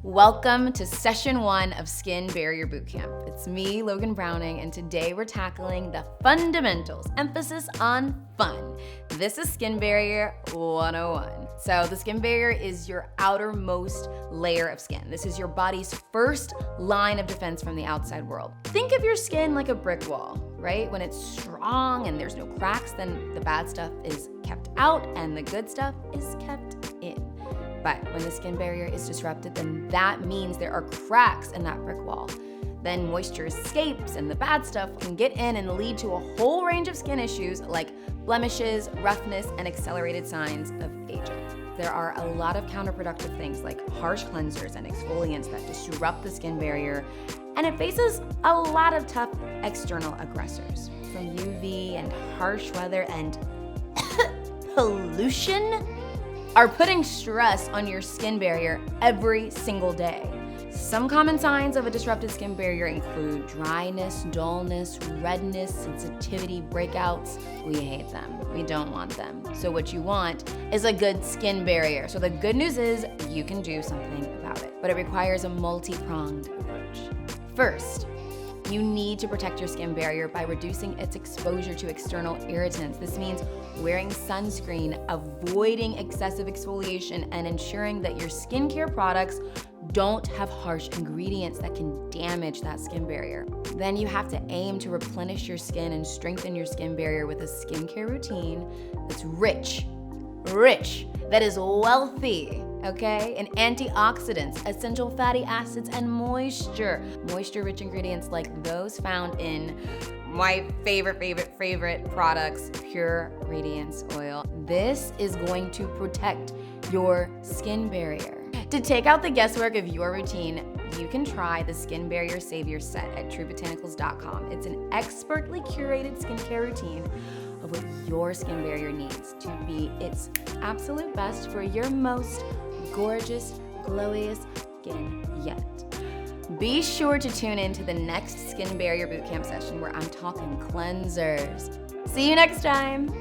Welcome to session 1 of Skin Barrier Bootcamp. It's me, Logan Browning, and today we're tackling the fundamentals, emphasis on fun. This is Skin Barrier 101. So the skin barrier is your outermost layer of skin. This is your body's first line of defense from the outside world. Think of your skin like a brick wall, right? When it's strong and there's no cracks, then the bad stuff is kept out and the good stuff is kept in. But when the skin barrier is disrupted, then that means there are cracks in that brick wall. Then moisture escapes and the bad stuff can get in and lead to a whole range of skin issues like blemishes, roughness, and accelerated signs of aging. There are a lot of counterproductive things like harsh cleansers and exfoliants that disrupt the skin barrier, and it faces a lot of tough external aggressors, from UV and harsh weather and pollution are putting stress on your skin barrier every single day. Some common signs of a disrupted skin barrier include dryness, dullness, redness, sensitivity, breakouts. We hate them. We don't want them. So what you want is a good skin barrier. So the good news is you can do something about it, but it requires a multi-pronged approach. First, you need to protect your skin barrier by reducing its exposure to external irritants. This means wearing sunscreen, avoiding excessive exfoliation, and ensuring that your skincare products don't have harsh ingredients that can damage that skin barrier. Then you have to aim to replenish your skin and strengthen your skin barrier with a skincare routine that's rich, that is wealthy, okay? In antioxidants, essential fatty acids, and moisture. Moisture-rich ingredients like those found in my favorite products, Pure Radiance Oil. This is going to protect your skin barrier. To take out the guesswork of your routine, you can try the Skin Barrier Savior Set at truebotanicals.com. It's an expertly curated skincare routine of what your skin barrier needs to be its absolute best for your most gorgeous, glowiest skin yet. Be sure to tune in to the next Skin Barrier Bootcamp session where I'm talking cleansers. See you next time.